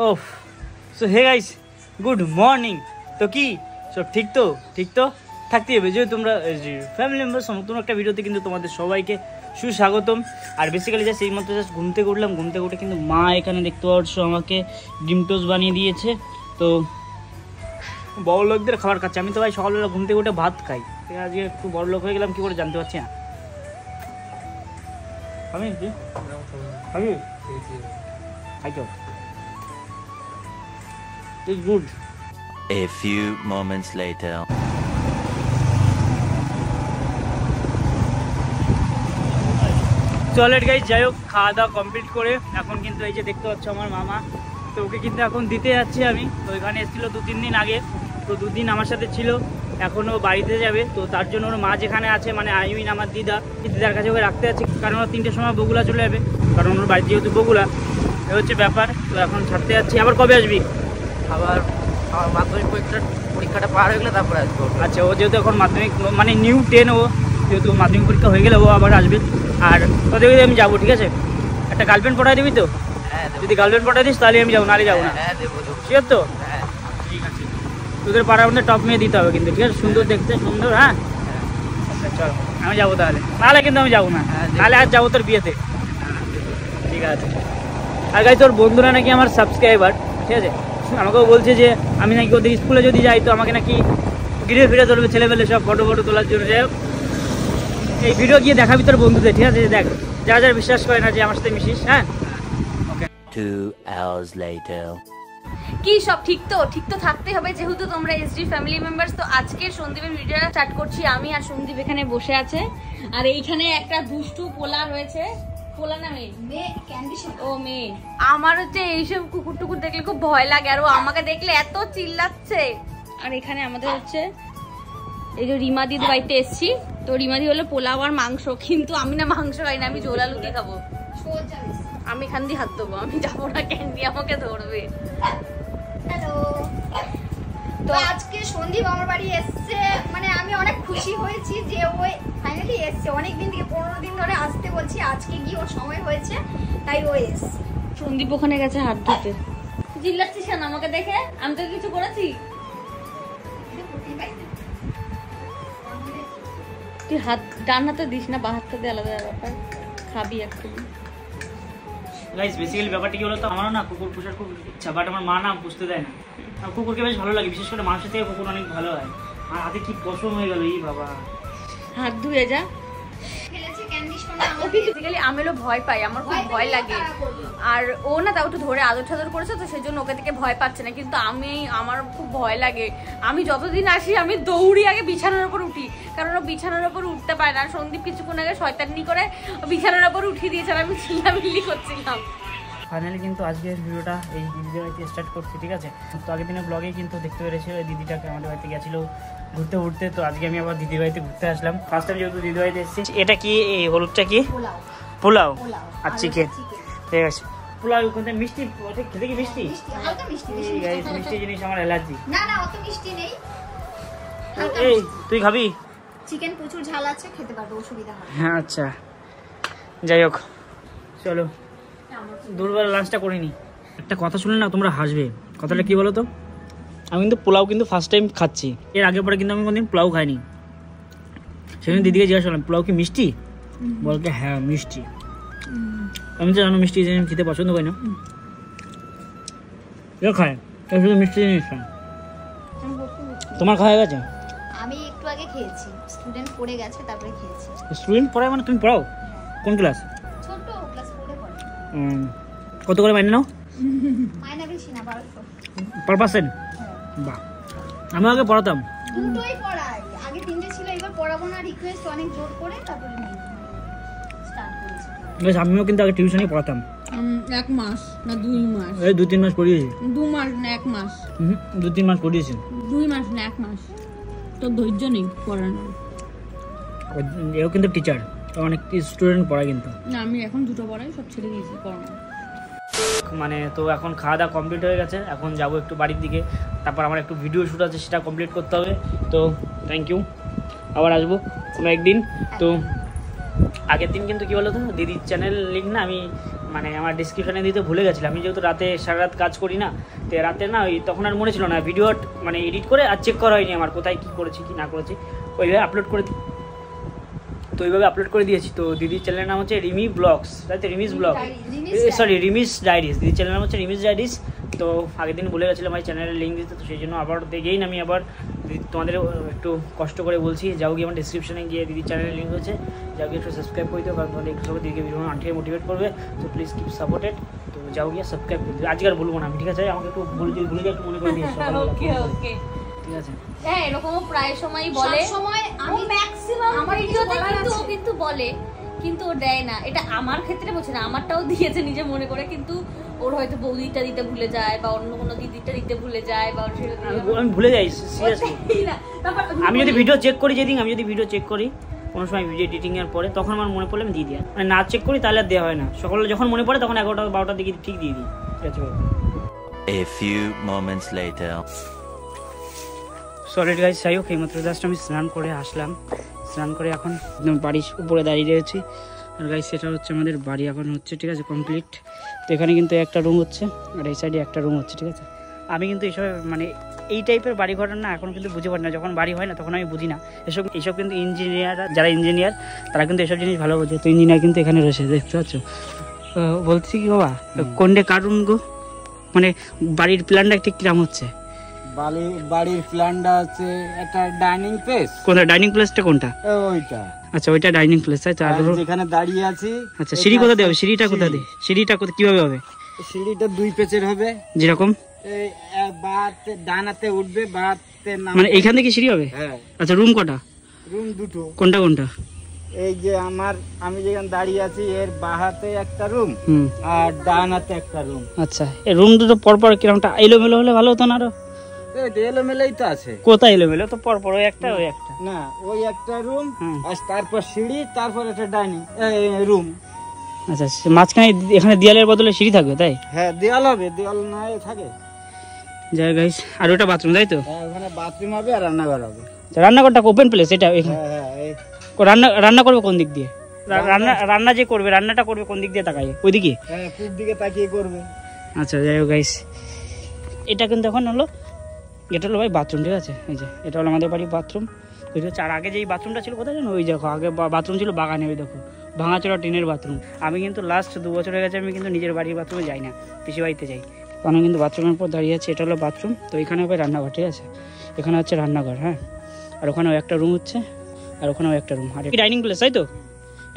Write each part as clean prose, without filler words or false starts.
ওফ so hey guys good morning. তো কি সব ঠিক তো থাকতেই হবে, যেহেতু তোমরা ফ্যামিলি মেম্বার সমস্ত একটা ভিডিওতে কিন্তু তোমাদের সবাইকে সুস্বাগতম। আর বেসিক্যালি জাস্ট এই মতো জাস্ট ঘুম থেকে উঠলাম, ঘুম থেকে উঠে কিন্তু মা এখানে দেখতে পাচ্ছ আমাকে ডিম টোস্ট বানিয়ে দিয়েছে। তো বড় লোকদের খাবার খাচ্ছে, আমি তো ভাই সকালবেলা ঘুম থেকে উঠে ভাত খাই, আজকে একটু বড় লোক হয়ে গেলাম কি করে জানতে পারছি না। আমি It's good. A few moments later. চলেট গাইস, যাই হোক খাওয়া দাওয়া কমপ্লিট করে এখন কিন্তু এই যে দেখতে পাচ্ছ আমার মামা, তো ওকে কিন্তু এখন দিতে যাচ্ছি আমি। তো এখানে এসেছিলো 2-3 দিন আগে, তো 2 দিন আমার সাথে ছিল, এখনও বাড়িতে যাবে। তো তার জন্য ওর মা যেখানে আছে, মানে আই মিন আমার দিদার কাছে ওকে রাখতে যাচ্ছে, কারণ ওরা 3টের সময় বগুলা চলে যাবে, কারণ ওর বাড়ি যেহেতু বগুলা, এ হচ্ছে ব্যাপার। তো এখন ছাড়তে যাচ্ছি। আবার কবে আসবি? আবার আমার মাধ্যমিক পরীক্ষাটা পার হয়ে গেলে তারপরে আসবো। আচ্ছা, ও যেহেতু এখন মাধ্যমিক মানে নিউ 10, ও যেহেতু মাধ্যমিক পরীক্ষা হয়ে গেলে ও আবার আসবে। আর তোদের আমি যাবো, ঠিক আছে? একটা গার্লফ্রেন্ড পঠাই দিবি তো? হ্যাঁ, যদি গার্লফ্রেন্ড পঠাই দিস তাহলে আমি যাবো, নাহলে যাবো না। হ্যাঁ দেবো। ঠিক আছে তো? হ্যাঁ ঠিক আছে। তোদের পাড়ার মধ্যে টপ মেয়ে দিতে হবে কিন্তু, ঠিক আছে? সুন্দর দেখতে, সুন্দর। হ্যাঁ আচ্ছা চলো, আমি যাবো তাহলে, নাহলে কিন্তু আমি যাবো না, নাহলে আজ যাবো তোর বিয়েতে। ঠিক আছে। আর গাই তোর বন্ধুরা নাকি আমার সাবস্ক্রাইবার, ঠিক আছে? আমাকেও বলছে যে আমি নাকি ওদের স্কুলে যদি যাই তো আমাকে নাকি ঘিরে ফিরে ধরবে ছেলেবেলে সব ফটো তোলার জন্য। যাই হোক, এই ভিডিও গিয়ে দেখাবি তোর বন্ধুদের, ঠিক আছে? দেখ যারা যারা বিশ্বাস করে না যে আমার সাথে মিশিস। হ্যাঁ ওকে। 2 hours later. কি সব ঠিক তো থাকতে হবে, যেহেতু তোমরা এসডি ফ্যামিলি মেম্বার্স। তো আজকে সন্দীপের ভিডিওটা স্টার্ট করছি আমি, আর সন্দীপ এখানে বসে আছে, আর এইখানে একটা দুষ্টু পোলা রয়েছে। পোলা না মেয়ে? ও মেয়ে। আমার হচ্ছে এইসব কুকুর টুকুর দেখলে খুব ভয় লাগে, আর ও আমাকে দেখলে এত চিল্লাচ্ছে। আর এখানে আমাদের হচ্ছে এই যে রিমা দিদি বাড়িতে এসছি, তো রিমা দি হলো পোলাও আর মাংস, কিন্তু আমি না মাংস খাই না, আমি ঝোল আলু দিয়ে খাবো। আমি এখান দিয়ে হাত দেবো, আমি যাবো না, ক্যান্ডি আমাকে ধরবে। হ্যালো, তো আজকে সন্দীপ আমার বাড়ি এসছে, মানে আমি অনেক খুশি হয়েছি যে ওই ফাইনালি এসছে। অনেকদিন থেকে 15 দিন ধরে আসতে বলছি, আজকে গিয়ে ওর সময় হয়েছে, তাই ও এসছে। সন্দীপ ওখানে গেছে হাত ধুতে। চিল্লাচ্ছিস কেন আমাকে দেখে? আমি তো কিছু করেছি? তুই হাত ডান হাতে দিস না, বা হাতটা দিয়ে আলাদা ব্যাপার, খাবি একটু। গাইস বেসিক্যালি ব্যাপারটা কি বলতো, আমারও না কুকুর পোষার খুব ইচ্ছা, বাট আমার মা না পুষতে দেয় না। আর কুকুরকে বেশ ভালো লাগে, বিশেষ করে মানুষের থেকে কুকুর অনেক ভালো হয়। আর হাতে কি পশম হয়ে গেল, এই বাবা। হাত ধুয়ে যা। খেলেছে ক্যান্ডি সোনা। বেসিক্যালি আমিও ভয় পাই, আমার খুব ভয় লাগে। আর ও না তাও একটু ধরে আদর ঠাদর করেছে, তো সেই জন্য ওকে থেকে ভয় পাচ্ছে না, কিন্তু আমার খুব ভয় লাগে। আমি যতদিন আসি আমি দৌড়ি আগে বিছানার উপর উঠি, কারণ ও বিছানার উপর উঠতে পারে না। সন্দীপ কিছুক্ষণ আগে শয়তানি করে বিছানার উপর উঠিয়ে দিয়েছে, আর আমি চিল্লামিল্লি করছিলাম। ফাইনালি কিন্তু আজকের ভিডিওটা এই দিদিদের বাড়িতে স্টার্ট করছি, ঠিক আছে? তো আগের দিনের ব্লগেই কিন্তু দেখতে পেরেছি ওই দিদিটাকে আমাদের বাড়িতে গেছিলো ঘুরতে, তো আজকে আমি আবার দিদির বাড়িতে ঘুরতে আসলাম। ফার্স্ট টাইম যেহেতু দিদির বাড়িতে এসেছি। এটা কি, এই হলুদটা কি? পোলাও আর চিকেন, ঠিক আছে? পোলাও ওখানে মিষ্টি, ওটা খেতে কি মিষ্টি? হালকা মিষ্টি, মিষ্টি জিনিস আমার অ্যালার্জি। না অত মিষ্টি নেই। এই তুই খাবি? চিকেন প্রচুর ঝাল আছে, খেতে পারবো, অসুবিধা হবে। হ্যাঁ আচ্ছা, যাই হোক চলো দুপুরবেলা লাঞ্চটা করিনি। একটা কথা শুনে না তোমরা হাসবে, কথাটা কি বলো তো? আমি কিন্তু পোলাও কিন্তু ফার্স্ট টাইম খাচ্ছি, এর আগে পরে কিন্তু আমি কোনদিন পোলাও খাইনি। সেদিন দিদিকে জিজ্ঞাসা করলাম পোলাও কি মিষ্টি, বলকে হ্যাঁ মিষ্টি। আমি তো জানো মিষ্টি জিনিস খেতে পছন্দ করি না, কেউ খায় কেউ শুধু মিষ্টি জিনিস খায়। তোমার খাওয়া গেছে? আমি একটু আগে খেয়েছি, স্টুডেন্ট পড়ে গেছে তারপরে খেয়েছি। স্টুডেন্ট পড়ায় মানে তুমি পড়াও? কোন ক্লাস? ছোট ক্লাস 4 এ পড়ে। কত করে মাইনে নাও? মাইনা বেশি না, 1200 পার পার্সেন্ট। বাহ, আমি আগে পড়াতাম। দুটোই পড়াই, আগে 3টে ছিল, এবার পড়াবো না, রিকোয়েস্ট অনেক জোর করে তারপরে স্টার্ট করেছি। বেশ, আমিও কিন্তু আগে টিউশনই পড়াতাম। 1 মাস না 2 মাস? এই 2-3 মাস পড়িয়েছি। 2 মাস না 1 মাস? 2-3 মাস পড়িয়েছি। 2 মাস না 1 মাস? তোর ধৈর্য নেই পড়ানোর। এও কিন্তু টিচার, অনেক স্টুডেন্ট পড়ায় কিন্তু। না আমি এখন দুটো পড়াই, সব ছেড়ে দিয়েছি পড়ানো। মানে তো এখন খাওয়া দাওয়া কমপ্লিট হয়ে গেছে, এখন যাব একটু বাড়ির দিকে, তারপর আমার একটু ভিডিও শ্যুট আছে সেটা কমপ্লিট করতে হবে। তো থ্যাংক ইউ, আবার আসবো কোনো একদিন। তো আগের দিন কিন্তু কী বলো তো, দিদির চ্যানেল লিঙ্ক না আমি মানে আমার ডিসক্রিপশানে দিতে ভুলে গেছিলাম। আমি যেহেতু রাতে সারা রাত কাজ করি না, তো রাতে না ওই তখন আর মনে ছিল না ভিডিও মানে এডিট করে আর চেক করা হয়নি আমার কোথায় কী করেছি কি না করেছি, ওইভাবে আপলোড করে তো ওইভাবে আপলোড করে দিয়েছি। তো দিদির চ্যানেলের নাম হচ্ছে রিমি ব্লগস, তাই তো রিমিস ব্লগ, সরি রিমিস ডায়েরিজ। দিদির চ্যানেলের নাম হচ্ছে রিমিস ডায়েরিজ। তো আগের দিন বলে গেছিলাম আমার চ্যানেলের লিঙ্ক দিতে, তো সেই জন্য আবার দেখেই আমি আবার তোমাদের একটু কষ্ট করে বলছি, যাও গিয়ে আমার ডিসক্রিপশনে গিয়ে দিদির চ্যানেলের লিঙ্ক হচ্ছে, যাও গিয়ে একটু সাবস্ক্রাইব করে দিও, কারণ তোমাদের একটু সবাই দিদিকে ভিডিও আনঠে মোটিভেট করবে। তো প্লিজ কিপ সাপোর্টেড। তো যাও গিয়ে সাবস্ক্রাইব করে দিও, আজকে আর বলবো না আমি, ঠিক আছে? আমাকে একটু ভুলে গিয়ে একটু মনে করে দিও। ওকে ওকে, ঠিক আছে? হ্যাঁ এরকমও প্রায় সময় বলে, সময় আমি ম্যাক্সিমাম আমার ভিডিওতে কিন্তু বলে, কিন্তু ও দেয় না। এটা আমার ক্ষেত্রে বলছে না, আমারটাও দিয়েছে নিজে মনে করে, কিন্তু ওর হয়তো বৌদিটা দিতে ভুলে যায় বা অন্য কোনো দিদিটা দিতে ভুলে যায় বা আমি ভুলে যাই সিরিয়াসলি। আমি যদি ভিডিও চেক করি, যেদিন আমি যদি ভিডিও চেক করি কোনো সময় ভিডিও এডিটিংয়ের পরে, তখন আমার মনে পড়লে আমি দিয়ে দিই, মানে না চেক করি তাহলে আর দেওয়া হয় না। সকালে যখন মনে পড়ে তখন 11টা 12টার দিকে ঠিক দিয়ে দিই, ঠিক আছে? A few moments later. Sorry guys, যাই হোক এইমাত্র জাস্ট আমি স্নান করে আসলাম, স্নান করে এখন একদম বাড়ির উপরে দাঁড়িয়ে রয়েছি। আর গাইস সেটা হচ্ছে আমাদের বাড়ি এখন হচ্ছে, ঠিক আছে, কমপ্লিট। তো এখানে কিন্তু একটা রুম হচ্ছে আর এই সাইডে একটা রুম হচ্ছে, ঠিক আছে? আমি কিন্তু এইসব মানে এই টাইপের বাড়ি ঘর না এখন কিন্তু বুঝতে পারি না, যখন বাড়ি হয় না তখন আমি বুঝি না এইসব কিন্তু ইঞ্জিনিয়ার, যারা ইঞ্জিনিয়ার তারা কিন্তু এসব জিনিস ভালো বোঝে। তো ইঞ্জিনিয়ার কিন্তু এখানে রয়েছে, দেখতে পাচ্ছ? বলছি কি বাবা, কোনটা কার রুম গো? মানে বাড়ির প্ল্যানটা ঠিক কিরম হচ্ছে? বাড়ির প্ল্যানটা হচ্ছে একটা ডাইনিং প্লেস। কোনটা ডাইনিং প্লেসটা কোনটা? ওইটা, আচ্ছা ওইটা ডাইনিং প্লেস, তাই তো? আর যেখানে দাঁড়িয়ে আছি। আচ্ছা সিঁড়ি কোথা দিয়ে হবে? সিঁড়িটা কোথা দিয়ে? সিঁড়িটা কিভাবে হবে? সিঁড়িটা 2 পেচের হবে, যেরকম এই বাতে ডানাতে উঠবে, বাতে নামবে। মানে এইখান থেকে সিঁড়ি হবে? হ্যাঁ। আচ্ছা রুম কটা? রুম 2টো। কোনটা কোনটা? এই যে আমি যেখানে দাঁড়িয়ে আছি এর বাহাতে একটা রুম হুম, আর ডানাতে একটা রুম। আচ্ছা এই রুম দুটো পরপর কিরমটা এলোমেলো হলে ভালো হতো না? আরো এলোমেলোই তো আছে। কোথায় এলোমেলো? তো পরপর ওই একটা ওই একটা না, ওই একটা রুম হুম। আর তারপর সিঁড়ি, তারপর একটা ডাইনিং রুম। আচ্ছা মাঝখানে এখানে দেয়ালের বদলে সিঁড়ি থাকবে, তাই? হ্যাঁ দেওয়াল হবে, দেওয়াল না থাকে। যাই গাইস, আর ওটা বাথরুম, তাই তো? হ্যাঁ, ওখানে বাথরুম হবে আর রান্নাঘর হবে। রান্নাঘরটা ওপেন প্লেস এটা? এখানে হ্যাঁ, রান্না করবে কোন দিক দিয়ে? রান্না যে করবে, রান্নাটা করবে কোন দিক দিয়ে তাকায়? ওইদিকে? হ্যাঁ, পূব দিকে তাকিয়ে করবে। আচ্ছা যাই হোক গাইস, এটা কিন্তু এখন হলো, এটা হলো ভাই বাথরুম, ঠিক আছে? এই যে এটা হলো আমাদের বাড়ির বাথরুম। ওই হচ্ছে, আর আগে যেই বাথরুমটা ছিল কোথায় জানো? ওই দেখো আগে বাথরুম ছিল বাগানে, ওই দেখো ভাঙাচোরা টিনের বাথরুম। আমি কিন্তু লাস্ট 2 বছর হয়ে গেছে আমি কিন্তু নিজের বাড়ির বাথরুমে যাই না, পিসি বাড়িতে যাই। কারণ কিন্তু বাথরুমের উপর দাঁড়িয়ে আছে, এটা হলো বাথরুম। তো এখানে হবে রান্নাঘর, ঠিক আছে? এখানে হচ্ছে রান্নাঘর, হ্যাঁ। আর ওখানেও একটা রুম হচ্ছে, আর ওখানেও একটা রুম, আর ডাইনিং প্লেস, তাই তো?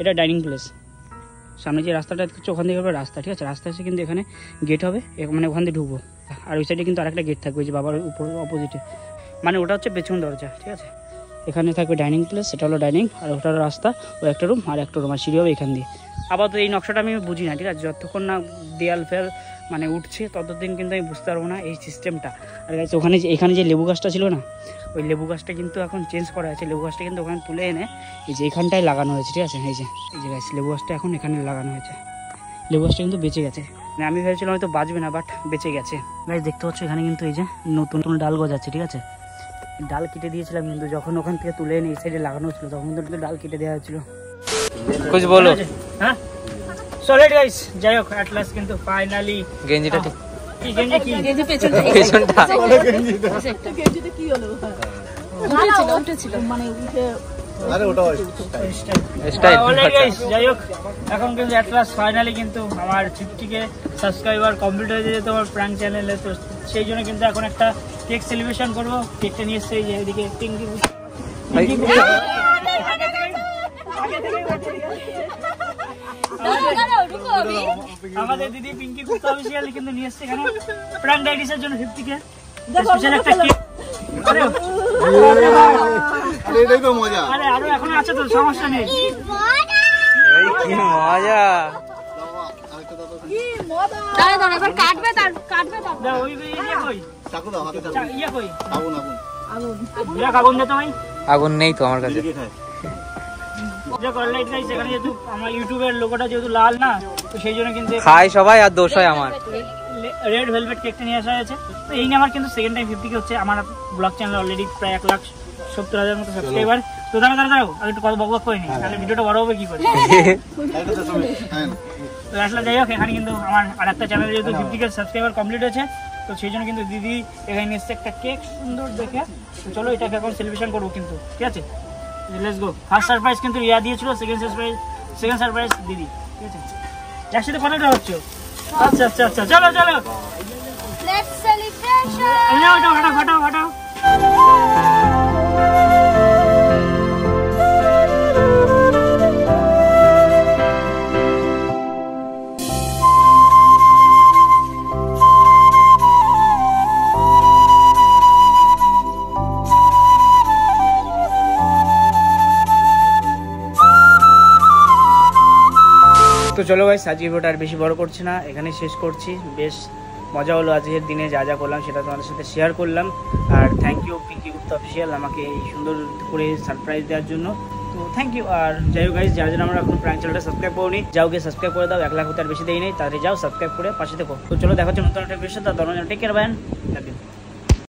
এটা ডাইনিং প্লেস। সামনে যে রাস্তাটা দেখছো ওখান থেকে হবে রাস্তা, ঠিক আছে? রাস্তা এসে কিন্তু এখানে গেট হবে, মানে ওখান দিয়ে ঢুকবো। আর ওই সাইডে কিন্তু আরেকটা গেট থাকবে, যে বাবার উপর অপোজিটে, মানে ওটা হচ্ছে পেছন দরজা, ঠিক আছে? এখানে থাকবে ডাইনিং প্লেস, সেটা হলো ডাইনিং, আর ওটা হলো রাস্তা, ও একটা রুম আর একটা রুম, আর সিঁড়ি হবে এখান দিয়ে। আপাতত এই নকশাটা আমি বুঝি না, ঠিক আছে? যতক্ষণ না দেয়াল ফেয়াল মানে উঠছে ততদিন কিন্তু আমি বুঝতে পারবো না এই সিস্টেমটা। আর গাইস ওখানে এখানে যে লেবু গাছটা ছিল না, ওই লেবু গাছটা কিন্তু এখন চেঞ্জ করা আছে। লেবু গাছটা কিন্তু ওখানে তুলে এনে এই যে এখানটায় লাগানো হয়েছে, ঠিক আছে? এই যে গাইস লেবু গাছটা এখন এখানে লাগানো হয়েছে। লেবু গাছটা কিন্তু বেঁচে গেছে, মানে আমি ভেবেছিলাম হয়তো বাঁচবে না, বাট বেঁচে গেছে। গাইস দেখতে পাচ্ছ এখানে কিন্তু এই যে নতুন নতুন ডাল গজাচ্ছে, ঠিক আছে? ডাল কেটে দিয়েছিলাম কিন্তু যখন ওখান থেকে তুলে এনে এই সাইডে লাগানো হচ্ছিল তখন কিন্তু ডাল কেটে দেওয়া হয়েছিল। कुछ बोलो। হ্যাঁ সরি গাইস, যাই হোক এট লাস্ট কিন্তু ফাইনালি গেঞ্জিটা ঠিক কি গেঞ্জি কি গেঞ্জি পেছনটা পেছনটা গেঞ্জিতে কি হলো? উঠেছিল মানে উঠে স্টাইল। অলরাইট গাইস, যাই হোক এখন কিন্তু এট লাস্ট ফাইনালি কিন্তু আমার 50K সাবস্ক্রাইবার কমপ্লিট হয়ে যেত আমার প্র্যাঙ্ক চ্যানেলে। তো সেই জন্য কিন্তু এখন একটা কেক সেলিব্রেশন করবো। কেকটা নিয়ে এসছে এই যে এদিকে পিঙ্কি। আমাদের দিদি পিঙ্কি গুপ্তা অফিসিয়াল কিন্তু নিয়ে এসছে এখানে প্র্যাঙ্ক ডাইডিসের জন্য 50K স্পেশাল একটা কেক। আরে এটাই তো মজা। আরে আরো এখন আছে তো, সমস্যা নেই। কি মজা! দাঁড়া দাঁড়া, এবার কাটবে তার দাও ওই ইয়ে কই, চাকু দাও হাতে, ইয়ে কই, আগুন আগুন দে তো ভাই। আগুন নেই তো আমার কাছে। অলরাইট গাইস, এখানে যেহেতু আমার ইউটিউবের লোগোটা যেহেতু লাল না, তো সেই জন্য কিন্তু খাই সবাই আর দোষ হয় আমার। রেড ভেলভেট কেকটা নিয়ে আসা হয়েছে। তো এই নিয়ে আমার কিন্তু সেকেন্ড টাইম 50K হচ্ছে। আমার ব্লগ চ্যানেল অলরেডি প্রায় 1,70,000 মতো সাবস্ক্রাইবার। তো দাঁড়াও আমি একটু কথা বক করে নিই, তাহলে ভিডিওটা বড় হবে কি করে। তো আসলে যাই হোক, এখানে কিন্তু আমার আর একটা চ্যানেলে যেহেতু 50K সাবস্ক্রাইবার কমপ্লিট হয়েছে, তো সেই জন্য কিন্তু দিদি এখানে নিয়ে এসছে একটা কেক সুন্দর দেখে। তো চলো এটাকে এখন সেলিব্রেশন করবো কিন্তু, ঠিক আছে? Let's go. ফার্স্ট সারপ্রাইজ কিন্তু রিয়া দিয়েছিল, সেকেন্ড সারপ্রাইজ দিদি, ঠিক আছে? একসাথে কতটা হচ্ছে? আচ্ছা আচ্ছা আচ্ছা, চলো চলো লেটস সেলিব্রেশন। ফাটাও। তো চলো গাইস, আজকে ভিডিওটা আর বেশি বড় করছি না, এখানে শেষ করছি। বেশ মজা হলো আজকের দিনে, যা যা করলাম সেটা তোমাদের সাথে শেয়ার করলাম। আর thank you Pinky Gupta official আমাকে এই সুন্দর করে সারপ্রাইজ দেওয়ার জন্য, তো থ্যাংক ইউ। আর যাই হোক গাইস, যারা আমরা এখন প্র্যাঙ্ক চ্যানেলটা সাবস্ক্রাইব করোনি, যাও গিয়ে সাবস্ক্রাইব করে দাও, 1 লাখ হতে আর বেশি দেই নেই, তাড়াতাড়ি যাও সাবস্ক্রাইব করে পাশে দেখো। তো চলো দেখা হচ্ছে নতুন একটা ভিডিওর সাথে, take care, bye, love you.